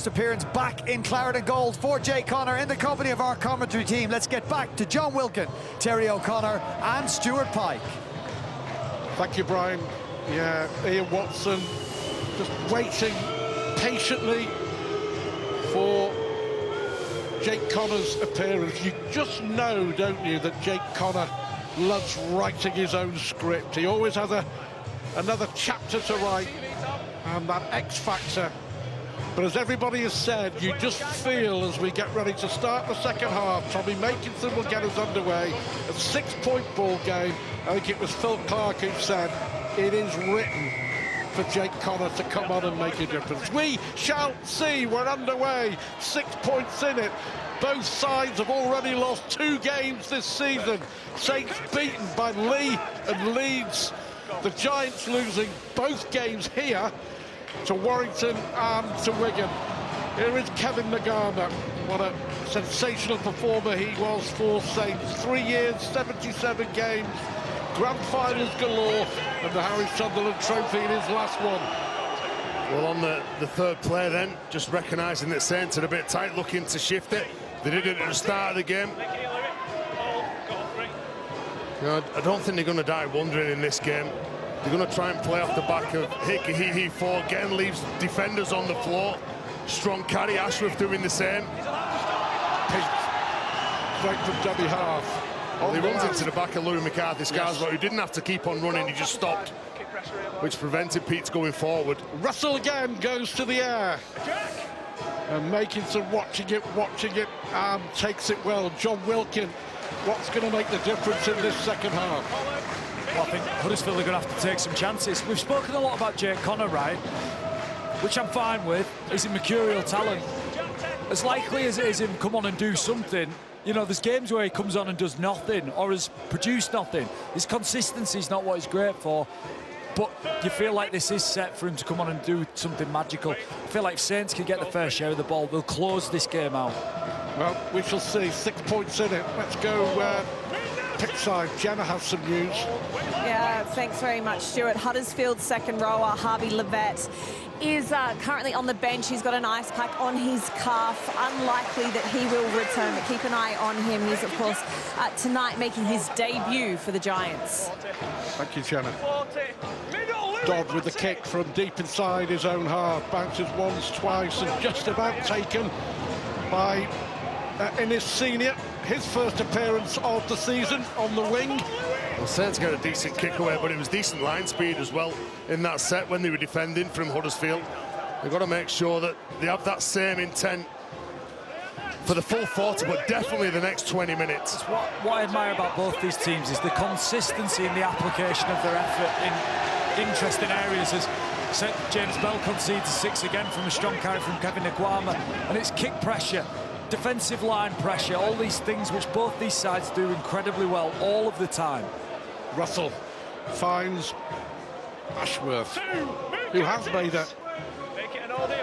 first appearance back in claret and gold for Jake Connor in the company of our commentary team. Let's get back to John Wilkin, Terry O'Connor and Stuart Pike. Thank you, Brian. Yeah, Ian Watson just waiting patiently for Jake Connor's appearance. You just know, don't you, that Jake Connor loves writing his own script. He always has another chapter to write, and that X factor. But as everybody has said, you just feel as we get ready to start the second half, Tommy Makinson will get us underway. A 6-point ball game. I think it was Phil Clark who said, it is written for Jake Connor to come on and make a difference. We shall see. We're underway. 6 points in it. Both sides have already lost 2 games this season. Saints beaten by Lee and Leeds. The Giants losing both games here to Warrington and to Wigan. Here is Kevin Nagana. What a sensational performer he was for Saints. 3 years, 77 games, grand finals galore, and the Harry Sunderland Trophy in his last one. Well, on the third play then, just recognising that Saints are a bit tight, looking to shift it. They did it at the start of the game. You know, I don't think they're going to die wondering in this game. They're going to try and play off the back of Hickey 4. Again, leaves defenders on the floor. Strong carry, Ashworth doing the same. Pink, straight from dummy half. Well, he runs into the back of Louis McCarthy-Scarswell, who didn't have to keep on running, he just stopped, which prevented Pete's going forward. Russell again goes to the air. And Makinson watching it, and takes it well. John Wilkin, what's going to make the difference in this second half? Well, I think Huddersfield are going to have to take some chances. We've spoken a lot about Jake Connor, right? Which I'm fine with. He's a mercurial talent. As likely as it is him come on and do something, you know, there's games where he comes on and does nothing or has produced nothing. His consistency is not what he's great for. But you feel like this is set for him to come on and do something magical. I feel like if Saints can get the fair share of the ball, they'll close this game out. Well, we shall see. 6 points in it. Let's go pitch side. Jenna has some news. Yeah, thanks very much, Stuart. Huddersfield's second rower, Harvey Levette, is currently on the bench. He's got an ice pack on his calf. Unlikely that he will return, but keep an eye on him. He's, of course, tonight making his debut for the Giants. Thank you, Jenna. Dodd with the kick from deep inside his own half. Bounces once, twice, and just about taken by Innis Senior. His first appearance of the season on the wing. Well, Saints got a decent kick away, but it was decent line speed as well in that set when they were defending from Huddersfield. They've got to make sure that they have that same intent for the full 40, but definitely the next 20 minutes. What I admire about both these teams is the consistency in the application of their effort in interesting areas. As James Bell concedes 6 again from a strong carry from Kevin Nkwama, and it's kick pressure, defensive line pressure, all these things which both these sides do incredibly well all of the time. Russell finds Ashworth, who has made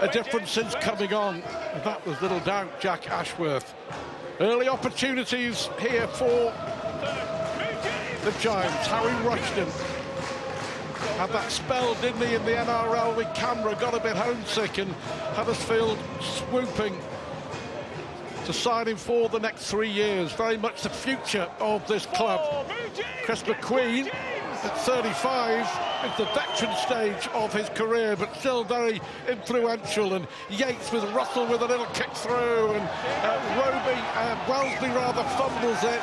a difference since coming on. That was little doubt, Jack Ashworth. Early opportunities here for the Giants. Harry Rushton had that spell, didn't he, in the NRL with Canberra, got a bit homesick, and Huddersfield swooping to sign him for the next 3 years. Very much the future of this club. Chris McQueen at 35 is the veteran stage of his career, but still very influential. And Yates with Russell with a little kick through, and Wellesby rather fumbles it,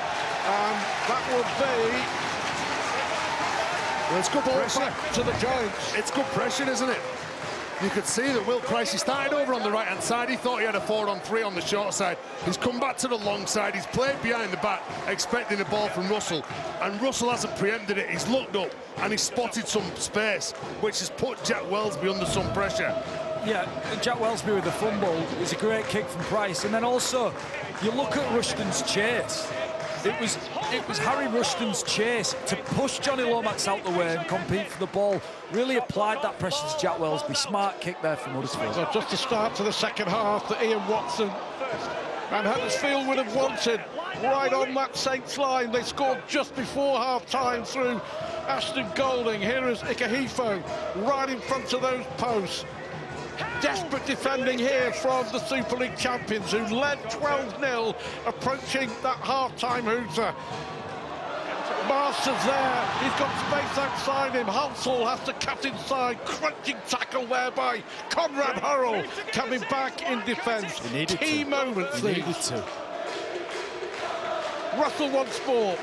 and that will be. Well, it's good pressure back to the Giants. It's good pressure, isn't it? You could see that Will Price, he started over on the right-hand side. He thought he had a 4-on-3 on the short side. He's come back to the long side. He's played behind the back, expecting the ball from Russell. And Russell hasn't preempted it. He's looked up and he's spotted some space, which has put Jack Wellesby under some pressure. Yeah, Jack Wellesby with the fumble is a great kick from Price. And then also, you look at Rushton's chase. It was Harry Rushton's chase to push Johnny Lomax out the way and compete for the ball. Really applied that pressure to Jack Wellesby. Smart kick there from Huddersfield. So just to start to the second half that Ian Watson and Huddersfield would have wanted, right on that Saints line. They scored just before half-time through Ashton Golding. Here is Ikehefo right in front of those posts. Desperate defending here from the Super League champions, who led 12-0, approaching that half-time hooter. Masters there, he's got space outside him. Hansel has to cut inside, crunching tackle there by Conrad Hurrell, coming back in defence. Key moments these. Russell once more.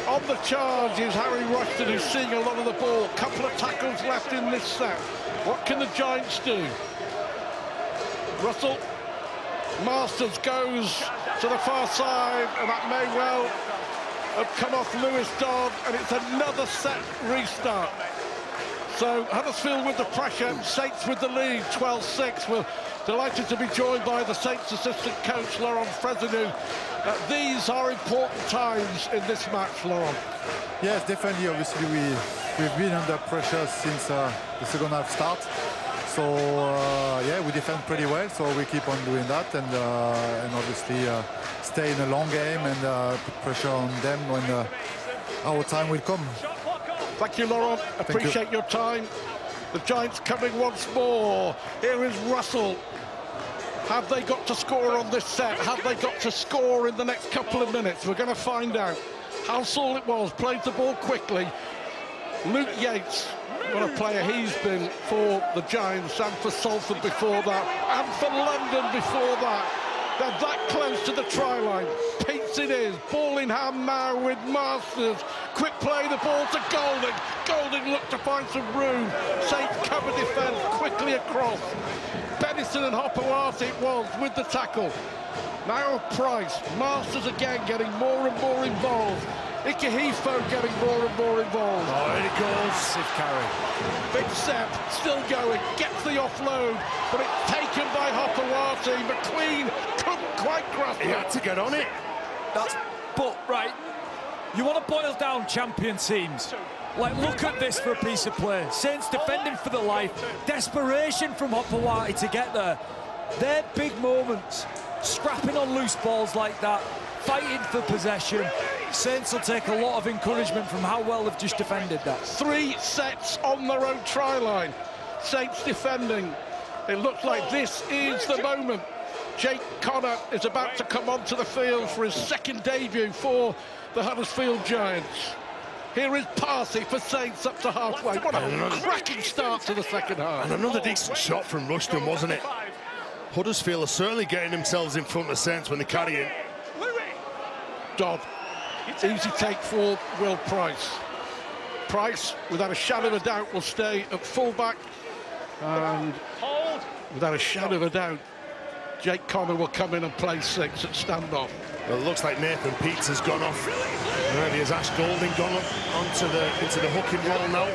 On the charge is Harry Rushton, who's seeing a lot of the ball. Couple of tackles left in this set. What can the Giants do? Russell, Masters goes to the far side, and that may well have come off Lewis Dodd, and it's another set restart. So Huddersfield with the pressure, Saints with the lead, 12-6. We're delighted to be joined by the Saints assistant coach, Laurent Fresneau. These are important times in this match, Laurent. Yes, definitely. Obviously, we've been under pressure since the second half start. So yeah, we defend pretty well. So we keep on doing that, and obviously stay in a long game and put pressure on them when our time will come. Thank you, Laurent. Appreciate your time. The Giants coming once more. Here is Russell. Have they got to score on this set? Have they got to score in the next couple of minutes? We're going to find out. Hansel it was, plays the ball quickly. Luke Yates, what a player he's been for the Giants and for Salford before that, and for London before that. They're that close to the try line. Peaks it is. Ball in hand now with Masters. Quick play, the ball to Golding. Golding looked to find some room. Saints cover defence quickly across. Benison and Hopewart it was with the tackle. Now Price. Masters again getting more and more involved. Ikehefo getting more and more involved. Oh, here it goes. Massive carry. Big Sepp still going, gets the offload, but it's taken by Hopewart. McQueen couldn't quite grasp it. He had to get on it. But, right, you want to boil down champion teams. Like, look at this for a piece of play. Saints defending for the life. Desperation from Hopewart to get there. They're big moments. Scrapping on loose balls like that. Fighting for possession. Saints will take a lot of encouragement from how well they've just defended that. 3 sets on their own try line. Saints defending. It looks like this is the moment. Jake Connor is about to come onto the field for his second debut for the Huddersfield Giants. Here is Parsi for Saints up to halfway. What a cracking start to the second half. And another decent shot from Rushton, wasn't it? Huddersfield are certainly getting themselves in front of Saints when they carry it. Dodd. Easy take for Will Price. Price, without a shadow of a doubt, will stay at fullback. And without a shadow of a doubt, Jake Connor will come in and play 6 at standoff. Well, it looks like Nathan Peets has gone off. Really, has Ash Golding gone up into the hooking role now?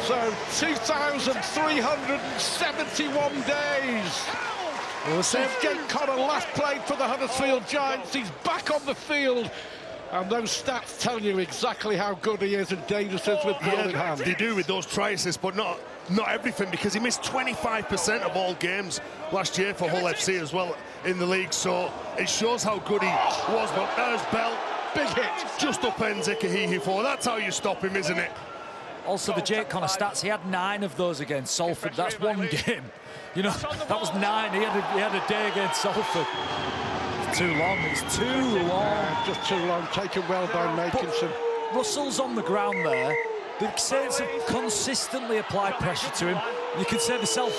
So 2,371 days. Well, since Jake Connor last played for the Huddersfield Giants, he's back on the field. And those stats tell you exactly how good he is and dangerous is with ball in hand. They do with those try assists, but not everything, because he missed 25% of all games last year for Hull FC as well in the league. So it shows how good he was. But there's Bell, big hit, just upends Ikehefo. That's how you stop him, isn't it? Also, the Jake Connor stats, he had 9 of those against Salford. That's one game. You know, that was 9. He had a day against Salford. It's too long. It's too long. Yeah, just too long. Taken well by Makinson. Russell's on the ground there. The Saints have consistently applied pressure to him. You could say the same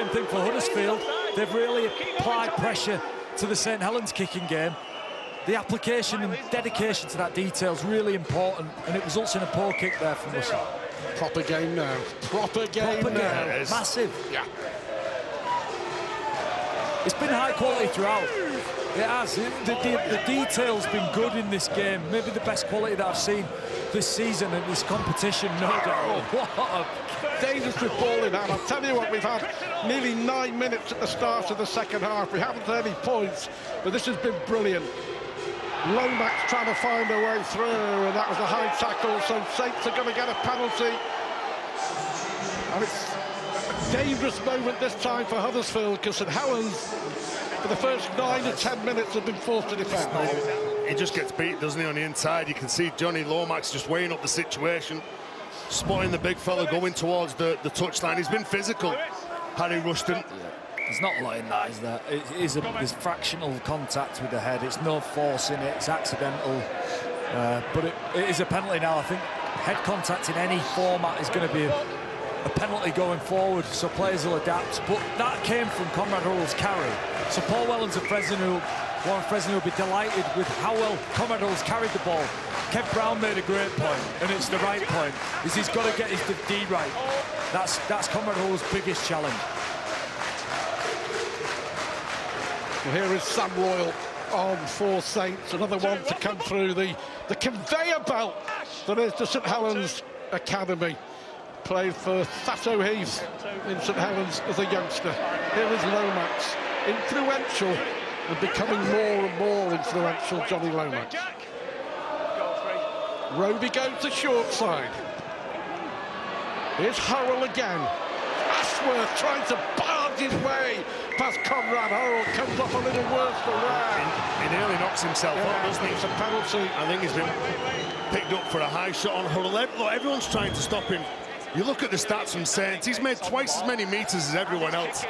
thing for Huddersfield. They've really applied pressure to the St Helens kicking game. The application and dedication to that detail is really important, and it results in a poor kick there from Russell. Proper game now. Proper game now. Massive. Yeah. It's been high quality throughout. It has. The detail's been good in this game. Maybe the best quality that I've seen this season in this competition, no doubt. What a dangerous with ball in hand. I'll tell you what, we've had nearly 9 minutes at the start of the second half. We haven't had any points, but this has been brilliant. Lomax trying to find a way through, and that was a high tackle, so Saints are going to get a penalty. And it's a dangerous moment this time for Huddersfield, because St Helens, for the first 9 to 10 minutes, have been forced to defend. He just gets beat, doesn't he, on the inside? You can see Johnny Lomax just weighing up the situation, spotting the big fella going towards the touchline. He's been physical. Harry Rushton. There's not a lot in that, is there? It is there's fractional contact with the head. It's no force in it. It's accidental. But it is a penalty now. I think head contact in any format is going to be a penalty going forward, so players will adapt. But that came from Conrad Hurrell's carry. So Paul Wellens of Warren Fresno will be delighted with how well Conrad Hurrell's carried the ball. Kev Brown made a great point, and it's the right point, is he's got to get his D right. That's Conrad Hurrell's biggest challenge. Well, here is Sam Royal on for Saints, another one to come through the conveyor belt that is the St Helens Academy. Played for Thatto Heath in St Helens as a youngster. Here is Lomax, influential and becoming more and more influential, Johnny Lomax. Roby goes to short side. Here's Hurrell again. Ashworth trying to barge his way past Conrad. Hurrell comes off a little worse than that. He nearly knocks himself up, doesn't he? It's a penalty. I think he's been picked up for a high shot on Hurrell. Look, everyone's trying to stop him. You look at the stats from Saints, he's made twice as many metres as everyone else.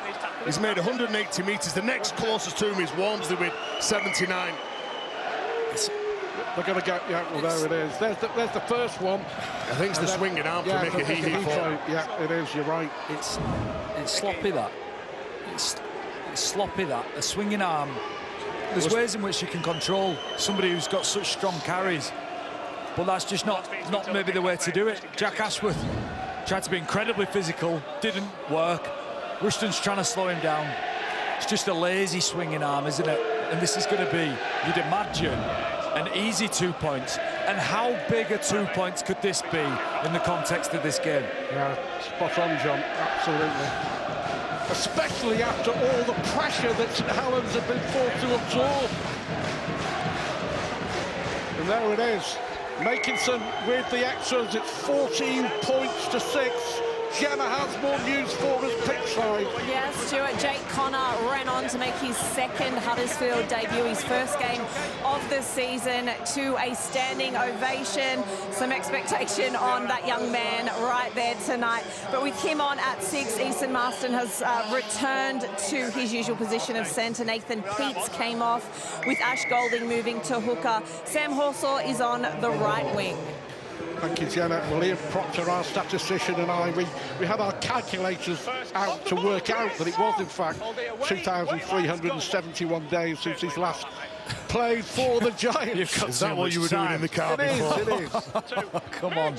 He's made 180 metres. The next closest to him is Walmsley with 79. They're going to go, yeah, well, there it is. There's the first one. I think it's the swinging arm to make a hee-hee fall. Yeah, it is, you're right. It's sloppy, that. It's sloppy, that. A swinging arm. There's ways in which you can control somebody who's got such strong carries, but that's just not maybe the way to do it. Jack Ashworth tried to be incredibly physical, didn't work. Rushton's trying to slow him down. It's just a lazy swinging arm, isn't it? And this is going to be, you'd imagine, an easy 2 points. And how big a 2 points could this be in the context of this game? Yeah, spot on, John, absolutely. Especially after all the pressure that St Helens have been forced to absorb. And there it is. Makinson with the extras, it's 14 points to 6. Gemma has more news for us pitchside. Yeah, Stuart, Jake Connor ran on to make his second Huddersfield debut, his first game of the season, to a standing ovation. Some expectation on that young man right there tonight. But with him on at 6, Easton Marston has returned to his usual position of centre. Nathan Peets came off, with Ash Golding moving to hooker. Sam Horshaw is on the right wing. Thank you, Janet. Well, Ian Proctor, our statistician, and I, we had our calculators out to work out that it was, in fact, 2,371 days since he's last played for the Giants. Is that what you were doing in the car before? It is. Come on.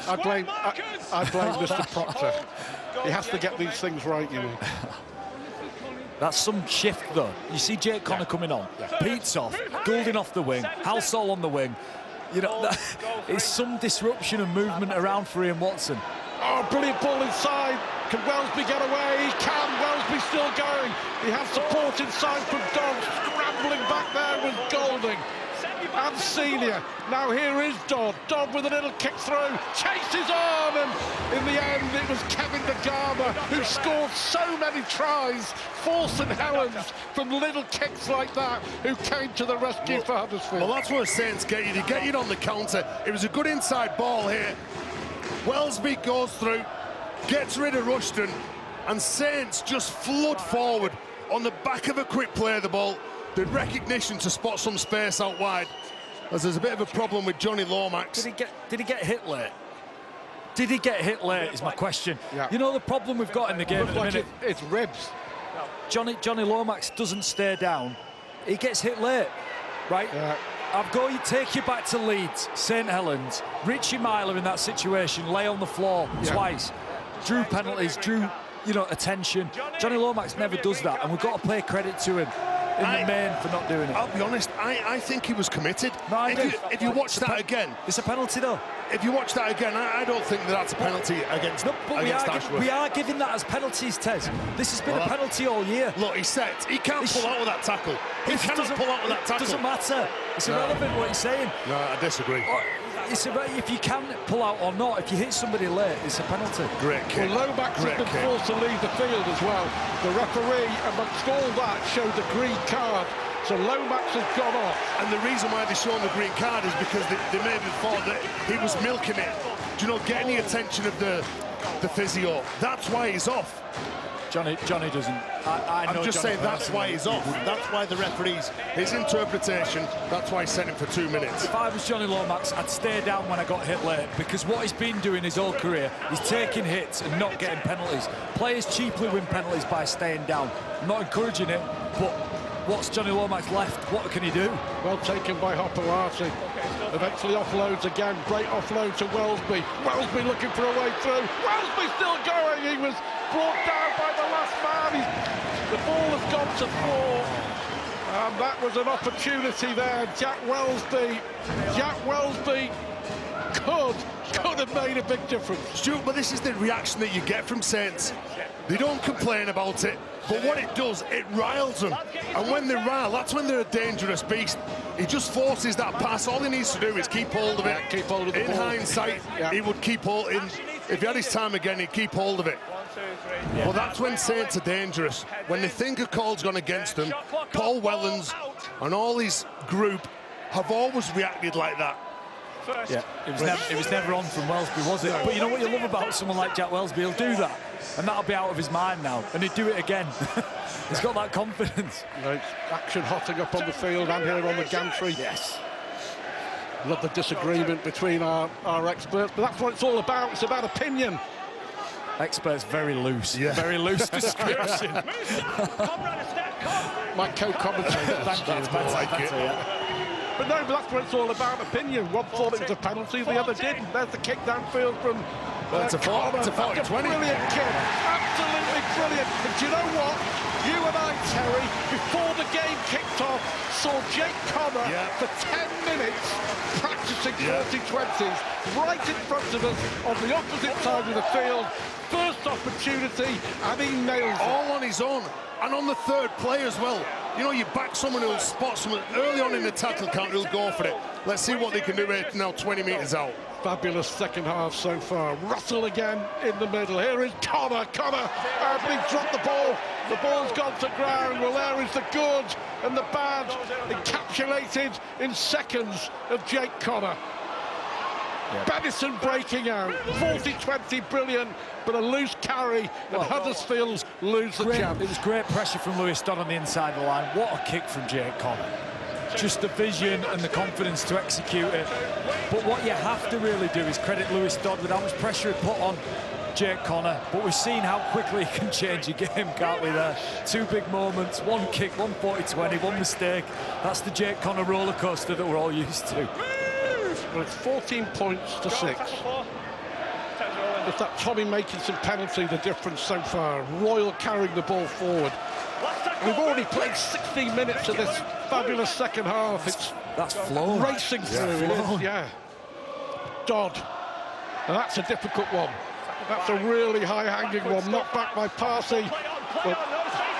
I blame Mr. Proctor. He has to get these things right, you know. That's some shift, though. You see Jake Connor coming on. Pete's off, Goulding off the wing, Halsall on the wing. You know, it's some disruption and movement around for Ian Watson. Oh, brilliant ball inside. Can Welsby get away? He can. Welsby still going. He has support inside from Dodd. Scrambling back there with Golding and Senior. Now here is Dodd. Dodd with a little kick through. Chases on, and in the end it was Kevin DeGarma who scored so many tries for St Helens from little kicks like that, who came to the rescue for Huddersfield. Well, that's what Saints get you. They get you on the counter. It was a good inside ball here. Welsby goes through, gets rid of Rushton, and Saints just flood forward on the back of a quick play of the ball. The recognition to spot some space out wide, as there's a bit of a problem with Johnny Lomax. Did he get hit late? Did he get hit late is my question. Yeah. You know the problem we've got in the game at the minute? It's ribs. Johnny Lomax doesn't stay down. He gets hit late, right? Yeah. I've got to take you back to Leeds, St Helens. Richie Myler in that situation, lay on the floor twice. Drew penalties, drew, attention. Johnny Lomax never does that, and we've got to pay credit to him in the main for not doing it. I'll be honest, I think he was committed. No, if you watch that again... It's a penalty, though. If you watch that again, I don't think that's a penalty against Ashworth. We are giving that as penalties, Tez. This has been a penalty all year. Look, he's set. He can't pull out with that tackle. He cannot pull out with that tackle. It doesn't matter. It's irrelevant what he's saying. No, I disagree. If you can pull out or not, if you hit somebody late, it's a penalty. Great kick. Well, Lomax has been forced to leave the field as well. The referee, amongst all that, showed the green card. So Lomax has gone off. And the reason why they're showing the green card is because they maybe thought that he was milking it. Do you know, getting the attention of the physio. That's why he's off. Johnny doesn't. I know I'm just Johnny saying that's why he's off. That's why the referees, his interpretation, that's why he sent him for 2 minutes. If I was Johnny Lomax, I'd stay down when I got hit late, because what he's been doing his whole career is taking hits and not getting penalties. Players cheaply win penalties by staying down. I'm not encouraging it, but what's Johnny Lomax left? What can he do? Well taken by Hopperati. Eventually offloads again. Great offload to Wellesby. Wellesby looking for a way through. Wellesby still going. He was brought down by the last man. The ball has gone to 4. And that was an opportunity there. Jack Wellesby could have made a big difference. Stuart, but this is the reaction that you get from Saints. They don't complain about it, but what it does, it riles them. And when they rile, that's when they're a dangerous beast. He just forces that pass. All he needs to do is keep hold of it. Keep hold of the ball. In hindsight, he would keep hold. If he had his time again, he'd keep hold of it. Well, that's when Saints are dangerous. When they think a call's gone against them, Paul Wellens and all his group have always reacted like that. Yeah, it was never on from Wellesby, was it? But you know what you love about someone like Jack Wellesby? He'll do that, and that'll be out of his mind now, and he'd do it again. He's got that confidence. You know, action hotting up on the field and here on the gantry. Yes. Love the disagreement between our experts, but that's what it's all about. It's about opinion. Experts very loose. Yeah. Very loose description. My co-commentator. Thank you. That's like it. But no, but that's what it's all about, opinion. One thought it was a penalty, the other didn't. There's the kick downfield from it's a 40-20. Brilliant kick, absolutely brilliant. But do you know what? You and I, Terry, before the game kicked off, saw Jake Connor for 10 minutes practicing 40-20s right in front of us on the opposite side of the field. First opportunity, and he nails it. All on his own, and on the third play as well. You know, you back someone who'll spot someone early on in the tackle count, who'll go for it. Let's see what they can do here now, 20 metres out. Fabulous second half so far. Russell again in the middle. Here is Connor, but he dropped the ball. The ball's gone to ground. Well, there is the good and the bad encapsulated in seconds of Jake Connor. Benison breaking out, 40-20, brilliant, but a loose carry, and Huddersfield lose the chance. It was great pressure from Lewis Dodd on the inside of the line. What a kick from Jake Connor. Just the vision and the confidence to execute it. But what you have to really do is credit Lewis Dodd with how much pressure he put on Jake Connor. But we've seen how quickly he can change a game, can't we, there? 2 big moments, 1 kick, 1 40-20, 1 mistake. That's the Jake Connor roller coaster that we're all used to. Well, it's 14 points to 6. It's that Tommy making some penalty, the difference so far. Royal carrying the ball forward. We've already played 16 minutes of this fabulous second half. That's flown. Racing through. Dodd. Now that's a difficult one. That's a really high-hanging one. Knocked back by Parsi. But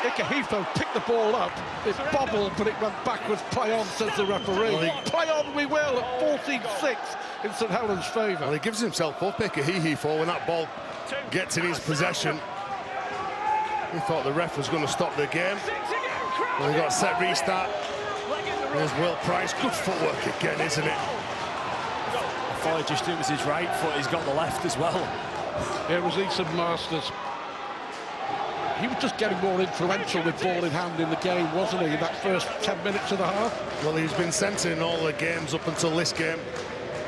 Ikehefo picked the ball up. It bobbled, but it went backwards. Play on, says the referee. Play on we will at 14-6 in St Helens' favour. Well, he gives himself up, Ikehefo, when that ball gets in his possession. He thought the ref was going to stop the game. Well, he got a set restart. There's Will Price. Good footwork again, isn't it? I thought it was his right foot. He's got the left as well. It was Eason Masters. He was just getting more influential with ball in hand in the game, wasn't he, in that first 10 minutes of the half? Well, he's been centred in all the games up until this game.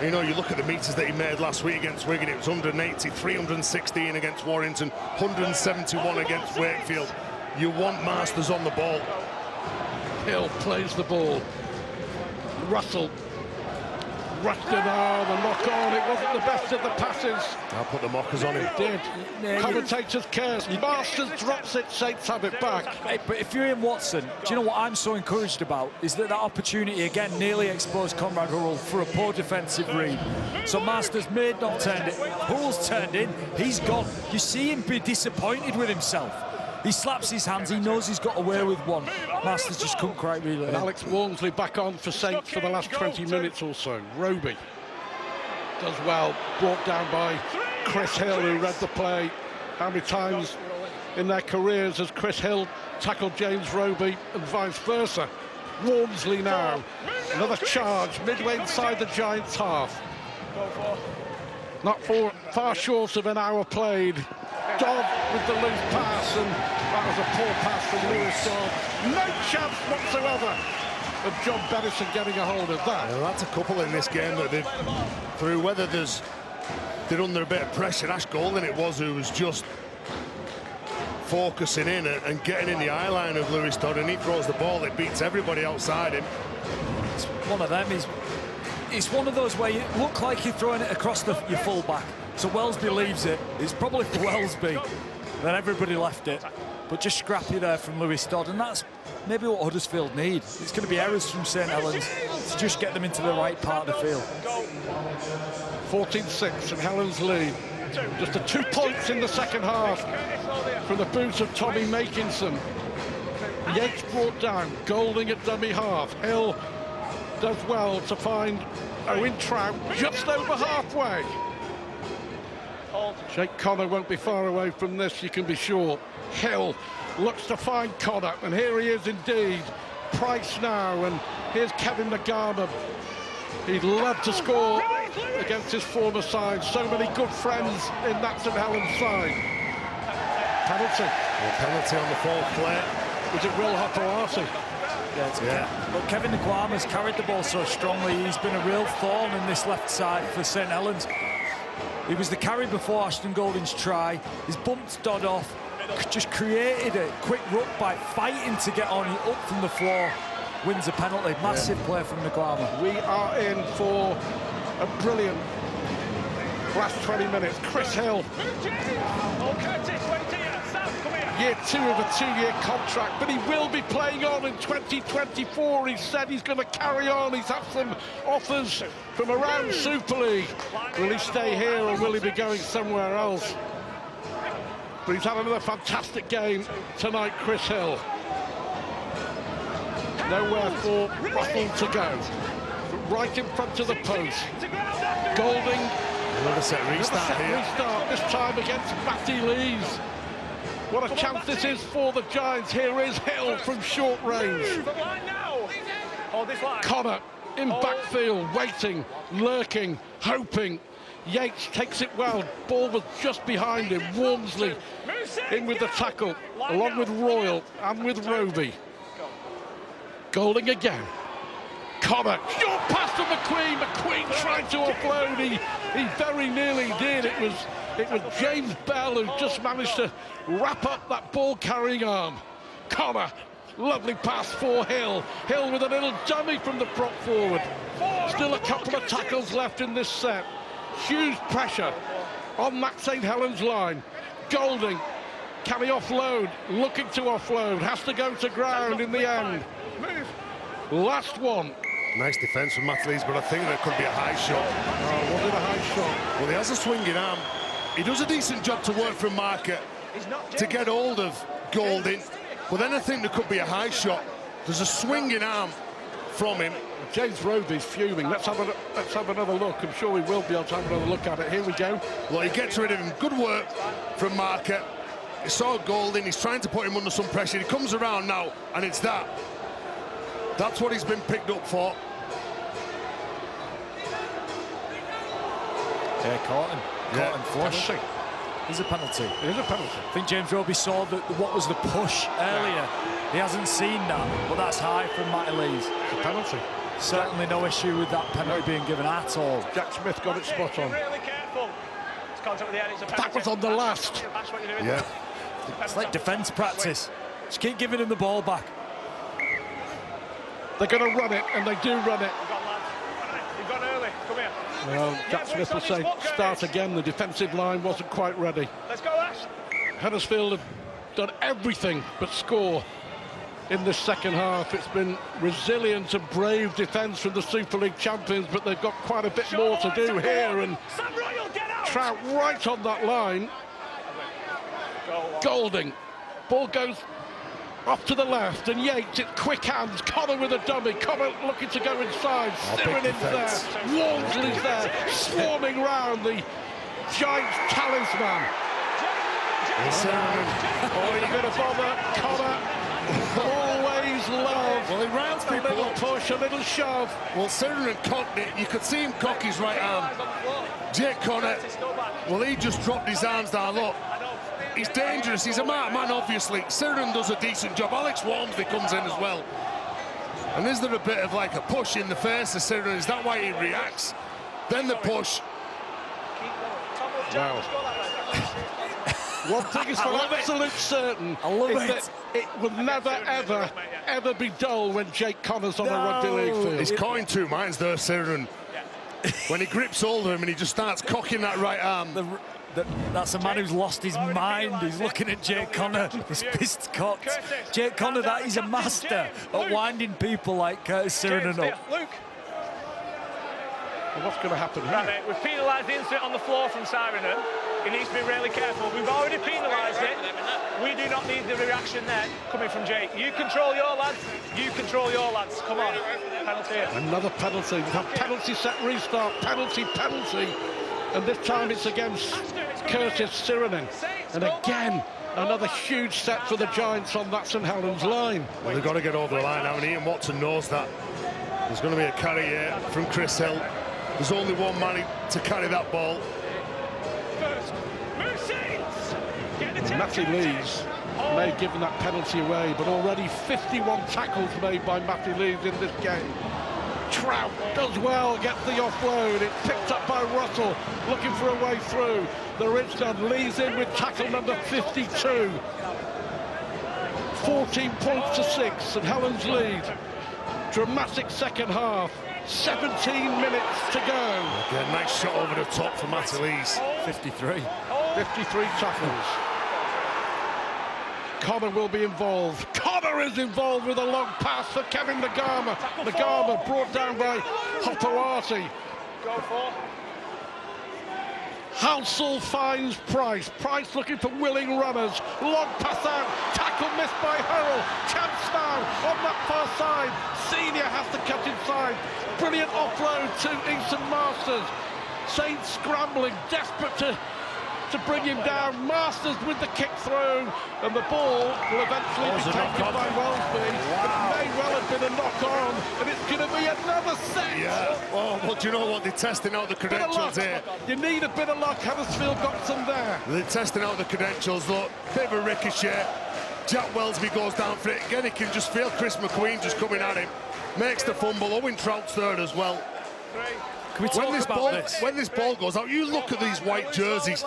You know, you look at the metres that he made last week against Wigan, it was 180, 316 against Warrington, 171 against Wakefield. You want Masters on the ball. Hill plays the ball. Russell. Rustin, the knock on. It wasn't the best of the passes. I'll put the mockers on him. It did. Commentators cares. Masters drops it, Saints have it back. Hey, but if you're Ian Watson, do you know what I'm so encouraged about? Is that opportunity again nearly exposed Conrad Hurrell for a poor defensive read. So Masters may not turned it. Hurrell's turned in. He's gone. You see him be disappointed with himself. He slaps his hands, he knows he's got away with one. Masters just couldn't quite relay. And Alex Walmsley back on for Saints for the last 20 minutes or so. Roby does well, brought down by Chris Hill, who read the play. How many times in their careers has Chris Hill tackled James Roby and vice versa? Walmsley now, another charge midway inside the Giants' half. Not far short of an hour played. Dodd with the loose pass, and that was a poor pass from Lewis Dodd. No chance whatsoever of John Bennison getting a hold of that. Yeah, that's a couple in this game that they've through, whether they're under a bit of pressure. Ash Golding it was who was just focusing in and getting in the eye line of Lewis Dodd, and he throws the ball, it beats everybody outside him. It's one of them. It's one of those where you look like you're throwing it across your full-back. So Wellesby leaves it. It's probably for Wellesby. Then everybody left it. But just scrappy there from Lewis Dodd, and that's maybe what Huddersfield need. It's going to be errors from St Helens to just get them into the right part of the field. 14-6 and Helens lead. Just the 2 points in the second half from the boots of Tommy Makinson. Yates brought down, Golding at dummy half. Hill does well to find Owen Trout just over halfway. Jake Connor won't be far away from this, you can be sure. Hill looks to find Connor, and here he is indeed. Price now, and here's Kevin Nagama. He'd love to score against his former side. So many good friends in that St Helens side. Penalty. Well, penalty on the fourth play. Was it Will Hopoasi? Yeah. But Kevin Nagama's carried the ball so strongly. He's been a real thorn in this left side for St Helens. He was the carry before Ashton Golding's try. He's bumped Dodd off, just created a quick ruck by fighting to get on up from the floor. Wins a penalty. Massive play from Nagama. We are in for a brilliant last 20 minutes. Chris Hill. Year 2 of a 2-year contract, but he will be playing on in 2024. He said he's going to carry on. He's had some offers from around Super League. Will he stay here or will he be going somewhere else? But he's had another fantastic game tonight, Chris Hill. Nowhere for Russell to go. Right in front of the post. Golding. Another set restart here. Restart, this time against Matty Lees. What a chance this is for the Giants. Here is Hill from short range. Connor in backfield, waiting, lurking, hoping. Yates takes it well. Ball was just behind him. Walmsley in with the tackle, along with Royal and with Roby. Golding again. Connor, short pass to McQueen. McQueen tried to offload. He very nearly did. It was James Bell who just managed to wrap up that ball-carrying arm. Connor, lovely pass for Hill. Hill with a little dummy from the prop forward. Still a couple of tackles left in this set. Huge pressure on that St Helens line. Golding, can he offload? Looking to offload. Has to go to ground in the end. Last one. Nice defence from Matt Lees, but I think that could be a high shot. Oh, was it a high shot? Well, he has a swinging arm. He does a decent job to work from marker to get hold of Golding, but then I think there could be a high shot. There's a swinging arm from him. James Roby's fuming. Let's have another look. I'm sure we will be able to have another look at it. Here we go. Well, he gets rid of him. Good work from marker. He saw Golding. He's trying to put him under some pressure. He comes around now, and it's that. That's what he's been picked up for. Yeah, caught him. Caught him flush. Penalty. It's a penalty. It is a penalty. I think James Roby saw what was the push earlier. He hasn't seen that, but that's high from Matty Lees. It's a penalty. Certainly no issue with that penalty being given at all. Jack Smith got it spot on. Really careful. It's contact with the end, it's a penalty. That was on the last. That's what you're doing. Yeah. It's like defence practice. Just keep giving him the ball back. They're going to run it, and they do run it. You've gone, lads. You've gone early. Come here. Well, Jack Smith will say, start again. The defensive line wasn't quite ready. Let's go, Ash. Huddersfield have done everything but score in this second half. It's been resilient and brave defence from the Super League champions, but they've got quite a bit more to do here. And Sam Royal, get out. Trout right on that line. Golding. Ball goes off to the left, and Yates, it's quick hands. Connor with a dummy. Connor looking to go inside. Steering in there. Walmsley's there, swarming round the Giants talisman. Oh, you're going to bother Connor. Always love. Well, he rounds A people little up. push, a little shove. Well, Sutherland cocked it. You could see him cock his right arm. Jake Connor, well, he just dropped his arms down. Look, He's dangerous. He's a marked man, obviously. Sirren does a decent job. Alex Walmsley comes in as well. And is there a bit of like a push in the face of Sirren? Is that why he reacts? Then the push. Wow. One thing is for absolute certain, I love is it. that it will never, ever be dull when Jake Connor's on a rugby league field. He's caught in two minds there, Sirren. When he grips hold of him and he just starts cocking that right arm. That's a man who's lost his mind. He's looking at Jake Connor. His fists cocked. Jake Connor, that he's a master at winding people like Curtis Sirren up. Luke. Well, what's going to happen here? Right, mate, we've penalised the incident on the floor from Sirenen. He needs to be really careful. We've already penalised it. We do not need the reaction then coming from Jake. You control your lads. You control your lads. Come on. Penalty here. Another penalty. We have penalty set restart. Penalty. And this time it's against Curtis Sirenen. And again, another huge set for the Giants on that St Helens line. Well, they've got to get over the line now, and Ian Watson knows that. There's going to be a carry here from Chris Hill. There's only one man to carry that ball. First, move seats. Get the Matty Lees may have given that penalty away, but already 51 tackles made by Matty Lees in this game. Trout does well, gets the offload. It's picked up by Russell, looking for a way through. There is none. Lees in with tackle number 52. 14 points to 6, St Helens lead. Dramatic second half. 17 minutes to go. Again, nice shot over the top for Matty Lees. 53. 53 tackles. Connor will be involved. Connor is involved with a long pass for Kevin Nagama. Nagama brought down by Hopoati. Go for. Housel finds Price. Price looking for willing runners. Long pass out. Tackle missed by Hurrell. Chance now on that far side. Senior has to cut inside. Brilliant offload to Easton Masters. Saints scrambling, desperate to bring him down. Masters with the kick through, and the ball will eventually be taken by Wellesby. It may well have been a knock-on, and it's going to be another set. Yeah. Oh, well, do you know what? They're testing out the credentials here. You need a bit of luck. Huddersfield got some there. They're testing out the credentials. Look, bit of a ricochet. Jack Wellesby goes down for it. Again, he can just feel Chris McQueen just coming at him. Makes the fumble. Owen Trout's third as well. Can we talk about this? When this ball goes out, you look at these white jerseys.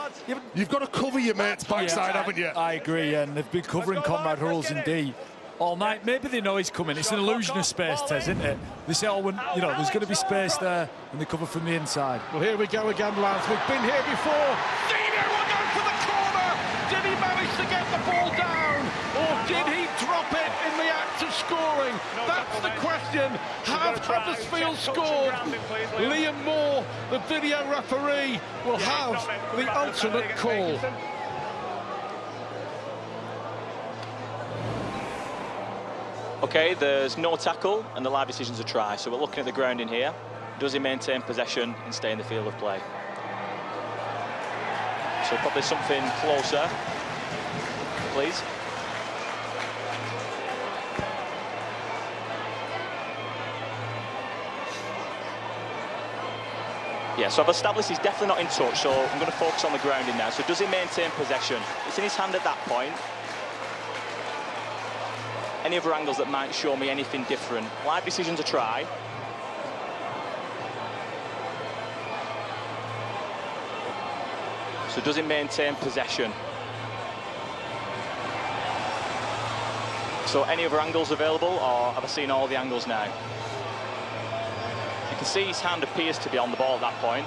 You've got to cover your mate's backside, haven't you? I agree, and they've been covering Conrad Hurrell's in D all night. Maybe they know he's coming. It's an illusion of space, Tez, isn't it? They say, oh, when, you know, there's going to be space there, and they cover from the inside. Well, here we go again, lads. We've been here before. Dino will go for the corner. Did he manage to get the ball down, or did he drop it in the act of scoring? That's the question. Have Huddersfield scored? Liam Moore, the video referee, will have the ultimate call. Okay, there's no tackle and the live decision's a try. So we're looking at the ground in here. Does he maintain possession and stay in the field of play? So probably something closer, please. Yeah, so I've established he's definitely not in touch, so I'm going to focus on the grounding now. So does he maintain possession? It's in his hand at that point. Any other angles that might show me anything different? Live decision to try. So does he maintain possession? So any other angles available, or have I seen all the angles now? You can see his hand appears to be on the ball at that point.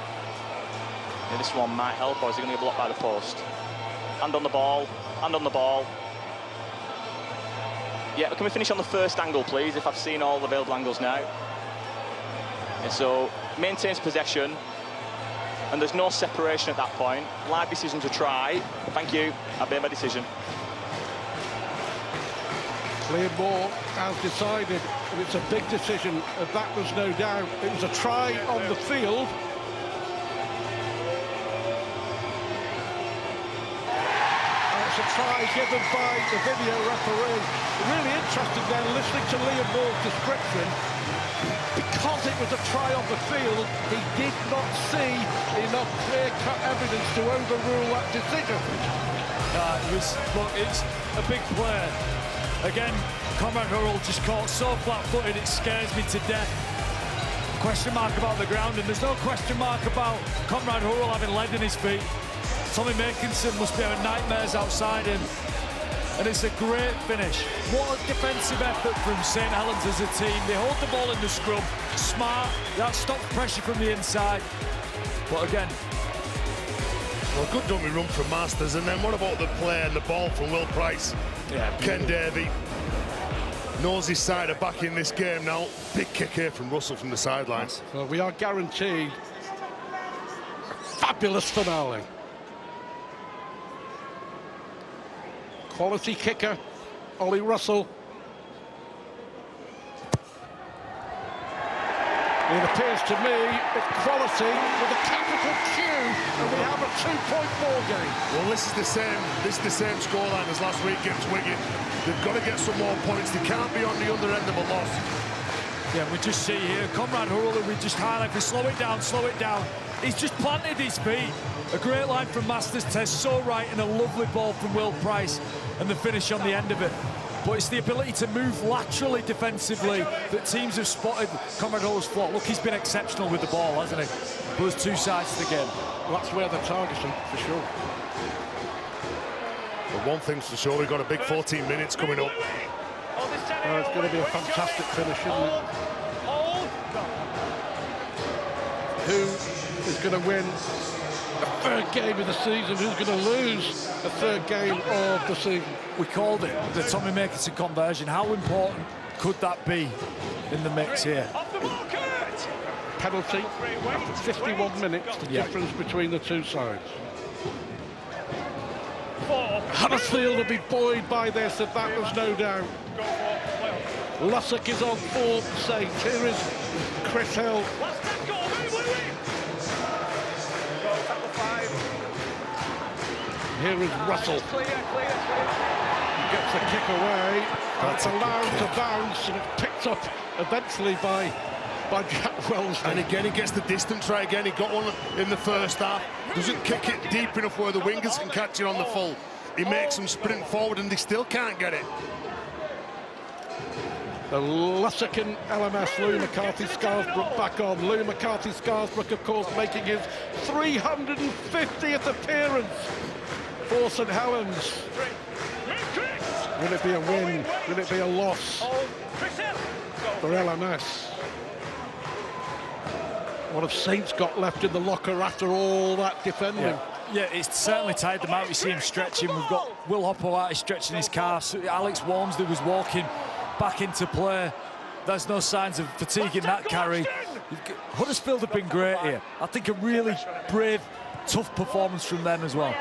Yeah, this one might help, or is he going to get blocked by the post? Hand on the ball, hand on the ball. Yeah, can we finish on the first angle, please, if I've seen all the available angles now? Yeah, so maintains possession, and there's no separation at that point. Live decision to try. Thank you, I've made my decision. Liam Moore has decided, and it's a big decision, and that was no doubt. It was a try on the field. And it's a try given by the video referee. Really interesting then, listening to Liam Moore's description. Because it was a try on the field, he did not see enough clear-cut evidence to overrule that decision. can't. Look, it's a big player. Again, Conrad Hurrell just caught so flat-footed, it scares me to death. Question mark about the ground, and there's no question mark about Conrad Hurrell having lead in his feet. Tommy Makinson must be having nightmares outside him. And it's a great finish. What a defensive effort from St Helens as a team. They hold the ball in the scrum, smart, that stops pressure from the inside. But again, well, good dummy run from Masters, and then what about the play and the ball from Will Price? yeah, Ken Davey knows his side are back in this game now. Big kick here from Russell from the sidelines. Well, we are guaranteed a fabulous finale. Quality kicker, Ollie Russell. It appears to me it's quality with a capital Q, and we have a 2-point ball game. Well, this is the same scoreline as last week against Wigan. They've got to get some more points. They can't be on the other end of a loss. yeah, we just see here, Conrad Hurrell, we just highlight, slow it down, slow it down. He's just planted his feet. A great line from Masters, Test, so right, and a lovely ball from Will Price, and the finish on the end of it. But it's the ability to move laterally defensively that teams have spotted Conrad Hurrell's flaw. Look, he's been exceptional with the ball, hasn't he? But there's two sides to the game. Well, that's where they're targeting, for sure. But one thing's for sure, we've got a big 14 minutes coming up. It's going to be a fantastic finish, isn't it? Who is going to win a third game of the season? Who's going to lose a third game of the season? We called it the Tommy Makinson conversion. How important could that be in the mix here? Penalty after 51 minutes, the difference between the two sides. Huddersfield will be buoyed by this, and that was no doubt. Lussick is on for Saints. Here is Chris Hill. Here is Russell. He gets the kick away. It's allowed to bounce, and it's picked up eventually by Jack Wells. And again, he gets the distance right again. He got one in the first half. Doesn't kick it deep enough where the wingers can catch it on the full. He makes them sprint forward, and they still can't get it. The Lussick and LMS, Lou McCarthy-Scarsbrook back on. Lou McCarthy-Scarsbrook, of course, making his 350th appearance for St Helens. Will it be a win? Will it be a loss for LMS? What have Saints got left in the locker after all that defending? Yeah, it's certainly tired them out. You see him stretching. We've got Will Hopperwhite stretching his calves. Alex Walmsley was walking back into play. There's no signs of fatigue in that carry. Huddersfield have been great here. I think a really brave, tough performance from them as well.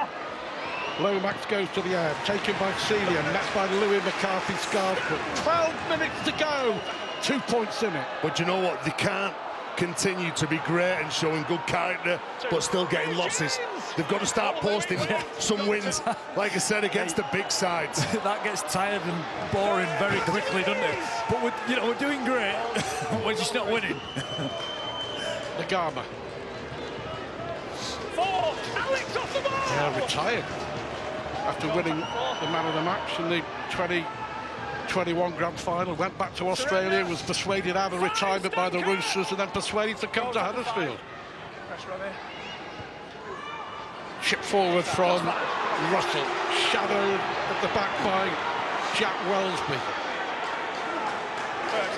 Lomax goes to the air, taken by Celia, met by Louis McCarthy-Scarsbrook. 12 minutes to go, 2 points in it. But you know what? They can't continue to be great and showing good character, but still getting losses. They've got to start posting some wins, like I said, against the big sides. That gets tired and boring very quickly, doesn't it? But we're doing great. We're just not winning. Nagama. Alex off the ball! Yeah, retired after winning the man of the match in the 2021 grand final. Went back to Australia, was persuaded out of retirement by the Roosters, and then persuaded to come to Huddersfield. Chip forward from Russell, shadowed at the back by Jack Wellesby.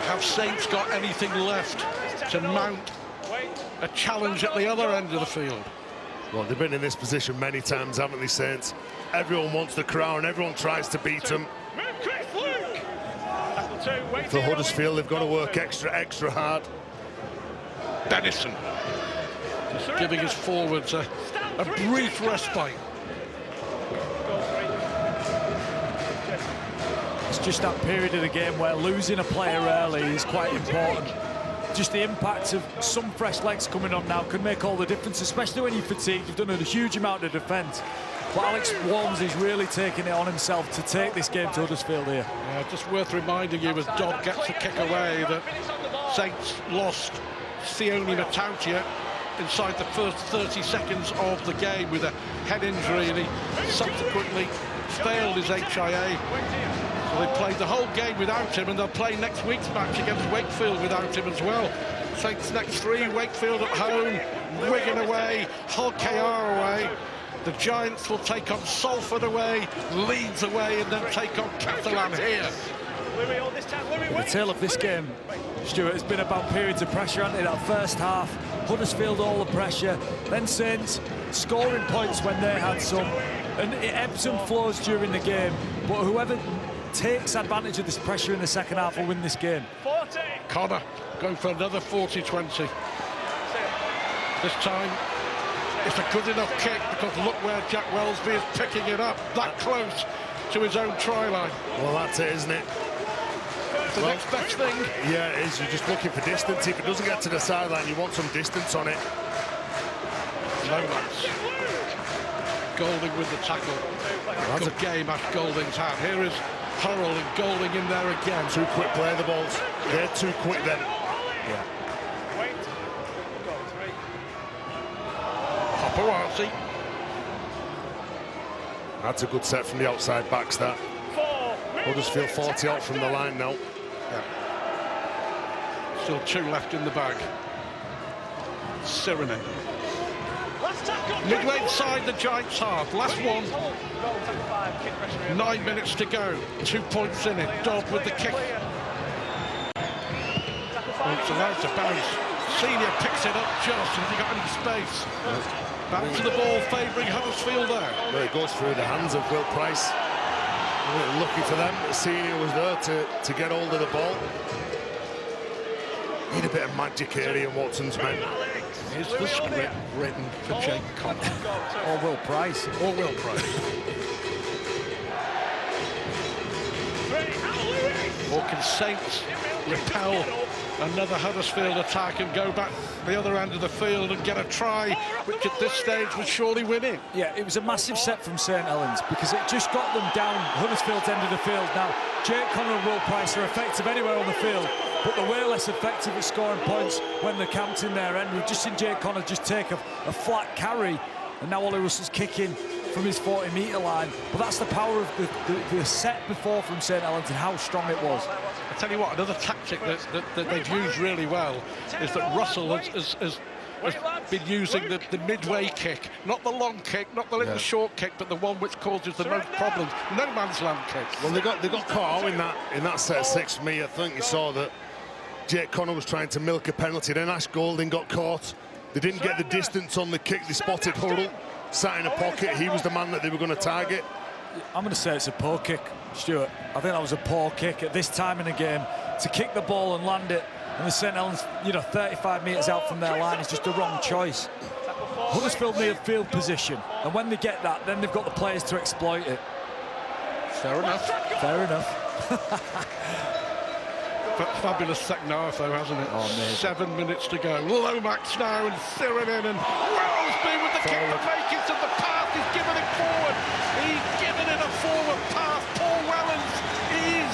Have Saints got anything left to mount a challenge at the other end of the field? Well, they've been in this position many times, haven't they, Saints? Everyone wants the crown, everyone tries to beat them. For Huddersfield, they've got to work extra hard. Dennison just giving his forwards a brief respite. It's just that period of the game where losing a player early is quite important. Just the impact of some fresh legs coming on now can make all the difference, especially when you're fatigued. You've done a huge amount of defence. But Alex Walmsley's really taking it on himself to take this game to Huddersfield here. Yeah, just worth reminding you, as Dodd gets the kick away, that Saints lost Sione Matautia inside the first 30 seconds of the game with a head injury, and he subsequently failed his HIA. So they played the whole game without him, and they'll play next week's match against Wakefield without him as well. Saints next 3, Wakefield at home, Wigan away, Hull KR away. The Giants will take on Salford away, Leeds away, and then take on Catalan here. The tale of this game, Stuart, has been about periods of pressure, hasn't it? That first half, Huddersfield all the pressure, then Saints scoring points when they had some, and it ebbs and flows during the game. But whoever takes advantage of this pressure in the second half will win this game. Connor going for another 40-20. This time, it's a good enough kick, because look where Jack Welsby is picking it up, that close to his own try line. Well, that's it, isn't it? The next best thing. Yeah, it is. You're just looking for distance. If it doesn't get to the sideline, you want some distance on it. Lomax. Golding with the tackle. That's Good game Ash Golding's had. Here is Hurrell and Golding in there again. Too quick play the balls. They're too quick then. Yeah. Paparazzi. That's a good set from the outside backs, that. Huddersfield 40 out from the line now. Yeah. Still 2 left in the bag. Sirenen. Midway inside the Giants' half. Last one. 9 minutes to go. 2 points in it. Dodd with the kick. It's allowed to bounce. Senior picks it up just. Has he got any space? Back to the ball, favouring Huddersfield there. Well, it goes through the hands of Will Price. Lucky for them that Senior was there to get hold of the ball. Need a bit of magic here, Ian Watson's men. Is the script written for Jake Connor? Or Will Price. Or Will Price. Or can Saints repel another Huddersfield attack and go back the other end of the field and get a try, which at this stage would surely win it? Yeah, it was a massive set from St Helens, because it just got them down Huddersfield's end of the field. Now, Jake Connor and Will Price are effective anywhere on the field, but they're way less effective at scoring points when they're camped in their end. We've just seen Jake Connor just take a flat carry, and now Ollie Russell's kicking from his 40-metre line. But that's the power of the set before from St Helens and how strong it was. I tell you what, another tactic that they've used really well is that Russell has been using the midway kick, not the long kick, not the little short kick, but the one which causes the most problems. No man's land kick. Well, they got caught out in that set 6 for me. I think you saw that Jake Connor was trying to milk a penalty, then Ash Golding got caught. They didn't get the distance on the kick. They spotted Hurrell, sat in a pocket. He was the man that they were going to target. I'm going to say it's a poor kick, Stuart. I think that was a poor kick at this time in the game. To kick the ball and land it, and the St Helens, 35 metres out from their line is just the wrong choice. Huddersfield need field position, and when they get that, then they've got the players to exploit it. Fair enough. Fair enough. Fabulous second half, though, hasn't it? Oh, 7 minutes to go. Lomax now and Sirenen and Welsby with the kick to make it, and the path. He's given it forward. He's given it a forward pass. Paul Wellens is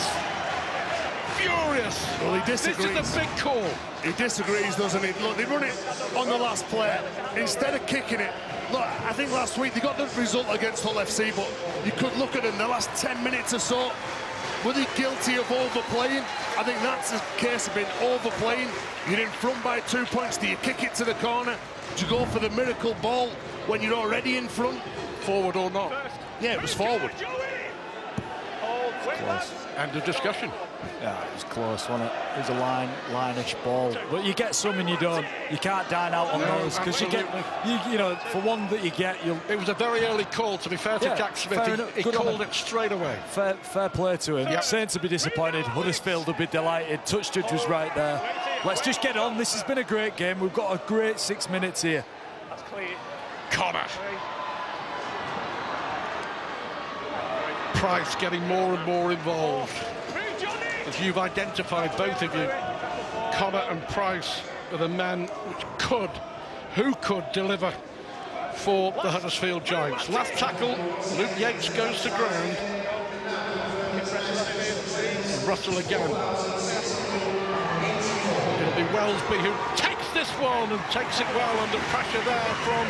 furious. Well, he disagrees. This is a big call. He disagrees, doesn't he? Look, they run it on the last play instead of kicking it. Look, I think last week they got the result against Hull FC, but you could look at them the last 10 minutes or so. Were they guilty of overplaying? I think that's the case of being overplaying. You're in front by 2 points. Do you kick it to the corner? Do you go for the miracle ball when you're already in front? Forward or not? Yeah, it was forward. Close. End of discussion. Yeah, it was close, wasn't it? It was a line-ish ball. But you get some and you don't. You can't dine out on those, because you get, for one that you get, you'll... It was a very early call, to be fair to Jack Smith. He called it straight away. Fair play to him. Yep. Saints will be disappointed. Huddersfield will be delighted. Touch judge was right there. Let's just get on. This has been a great game. We've got a great 6 minutes here. That's clear. Connor. Price getting more and more involved. As you've identified, both of you, Connor and Price are the men who could deliver for the Huddersfield Giants. Last tackle, Luke Yates goes to ground. Russell again. It'll be Welsby who takes this one and takes it well under pressure there from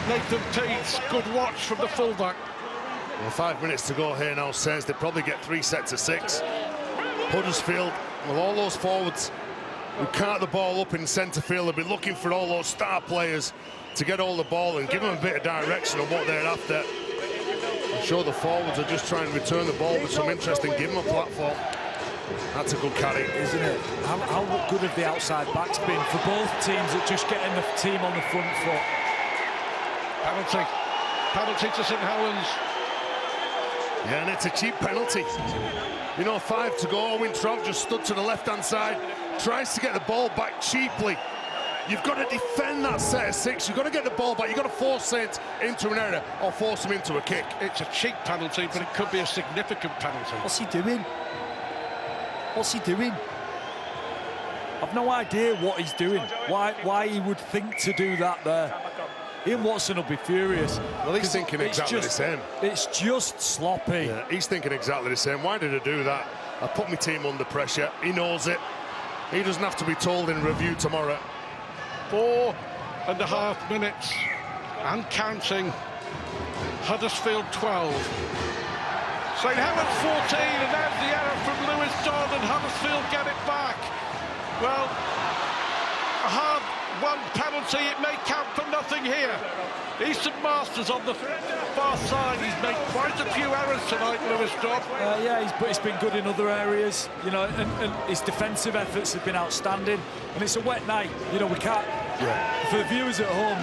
Nathan Peets, good watch from the fullback. Well, 5 minutes to go here now, Saints. They probably get 3 sets of 6. Huddersfield, with all those forwards who cart the ball up in centre field, they'll be looking for all those star players to get all the ball and give them a bit of direction on what they're after. I'm sure the forwards are just trying to return the ball with some interest and give them a platform. That's a good carry, isn't it? How good have the outside backs been for both teams at just getting the team on the front foot? Penalty to St Helens. Yeah, and it's a cheap penalty. You know, 5 to go. Winthrop just stood to the left-hand side, tries to get the ball back cheaply. You've got to defend that set of 6. You've got to get the ball back. You've got to force Saints into an error or force them into a kick. It's a cheap penalty, but it could be a significant penalty. What's he doing? What's he doing? I've no idea what he's doing. Why he would think to do that there. Ian Watson will be furious. Well, he's thinking exactly the same. It's just sloppy. Yeah, he's thinking exactly the same. Why did I do that? I put my team under pressure. He knows it. He doesn't have to be told in review tomorrow. 4.5 minutes and counting. Huddersfield 12. St Helens 14, and there's the error from Lewis Dodd, and Huddersfield get it back. Well, a hard-won penalty, it may count for nothing here. Easton Masters on the far side. He's made quite a few errors tonight, Lewis Dodd. Yeah, but he's been good in other areas, you know, and his defensive efforts have been outstanding. And it's a wet night, you know, we can't. Yeah. For the viewers at home,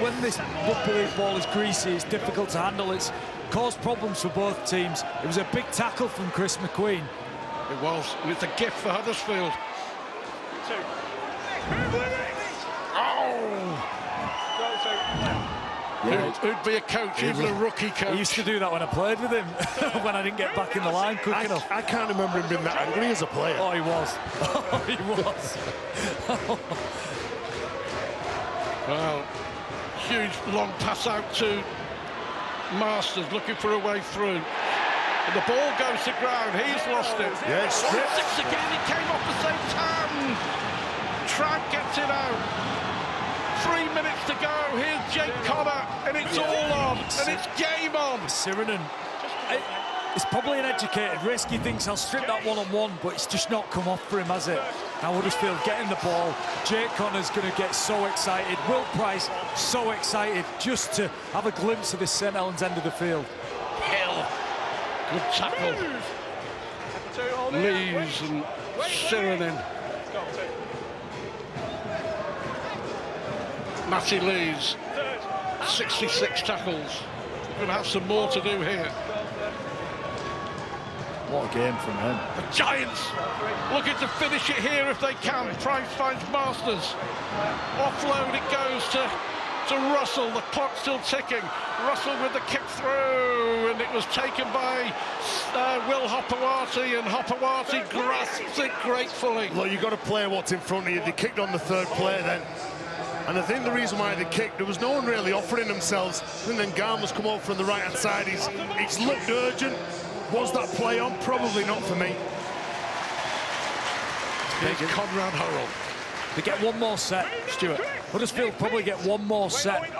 when this rugby league ball is greasy, it's difficult to handle. It's caused problems for both teams. It was a big tackle from Chris McQueen. It was, and it's a gift for Huddersfield. Oh! Yeah. Who'd be a coach, even a rookie coach? I used to do that when I played with him, when I didn't get back in the line quick enough. I can't remember him being that angry as a player. Oh, he was. Oh, he was. Well, huge long pass out to Masters, looking for a way through. And the ball goes to ground. He's lost it. Yeah, stripped. 6 again. It came off the same time. Trapp gets it out. 3 minutes to go. Here's Jake Connor, and it's all on, and it's game on. Sirenen, it's probably an educated risk. He thinks I'll strip that one-on-one, but it's just not come off for him, has it? Now Huddersfield getting the ball. Jake Connor's going to get so excited. Will Price so excited just to have a glimpse of this St Helens end of the field. Hill, good tackle. Lees and Sirenen. Matty Lees, 66 tackles. Going to have some more to do here. What a game from him. The Giants looking to finish it here if they can. Price finds Masters. Offload, it goes to Russell. The clock's still ticking. Russell with the kick through, and it was taken by Will Hopewati, and Hopewati grasps it gratefully. Well, you've got to play what's in front of you. They kicked on the third play then. And I think the reason why they kicked, there was no one really offering themselves. And then Garmer's come over from the right-hand side. He's looked urgent. Was that play on? Probably not for me. Here's Conrad Hurrell. They get one more set, Stuart. Huddersfield probably get one more set.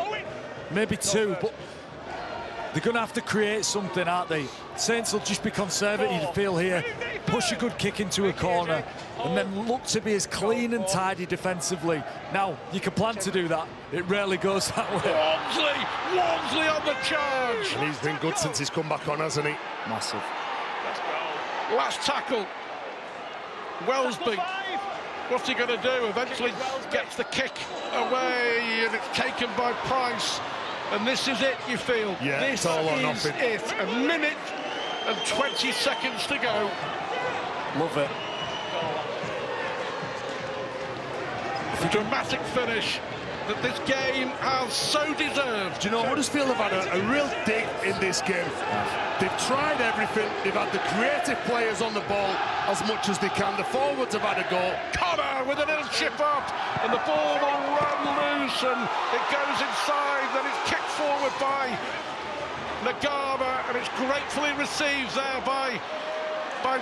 Maybe 2, but they're going to have to create something, aren't they? Saints will just be conservative, you feel here. Push a good kick into a corner and then look to be as clean and tidy defensively. Now, you can plan to do that. It rarely goes that way. Walmsley on the charge. And he's been good since he's come back on, hasn't he? Massive. Last tackle. Wellsby. What's he going to do? Eventually gets the kick away, and it's taken by Price. And this is it, you feel. Yeah, this it's all or is nothing. It. A minute and 20 seconds to go. Love it. It's a dramatic finish that this game has so deserved. Do you know, Huddersfield have had a real dig in this game. They've tried everything. They've had the creative players on the ball as much as they can. The forwards have had a go. Connor with a little chip up, and the ball will run loose, and it goes inside. Then it's kicked forward by Nagama, and it's gratefully received there by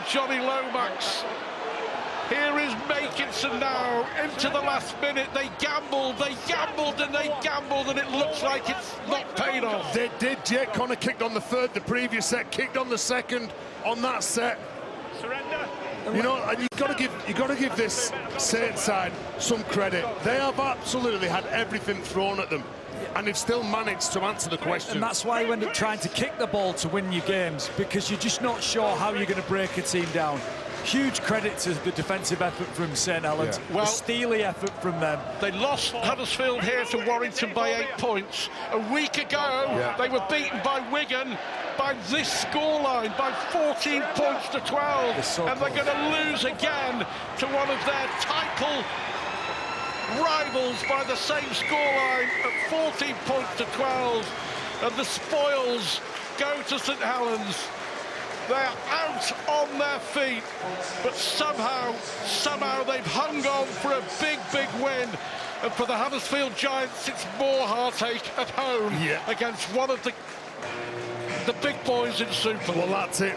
Johnny Lomax. Here is Make Atkinson now into the last minute. They gambled, and it looks like it's not paid off. They did. Jake Connor kicked on the third, the previous set, kicked on the second, on that set. Surrender. You know, and you've got to give this Saints side some credit. They have absolutely had everything thrown at them, and they've still managed to answer the question. And that's why you end up trying to kick the ball to win your games, because you're just not sure how you're going to break a team down. Huge credit to the defensive effort from St Helens. Yeah. Well, the steely effort from them. They lost Huddersfield here to Warrington by 8 points. A week ago, they were beaten by Wigan by this scoreline, by 14 points to 12. So and they're going to lose again to one of their title rivals by the same scoreline at 14 points to 12. And the spoils go to St Helens. They're out on their feet, but somehow they've hung on for a big win. And for the Huddersfield Giants, it's more heartache at home against one of the big boys in Super. Well, that's it.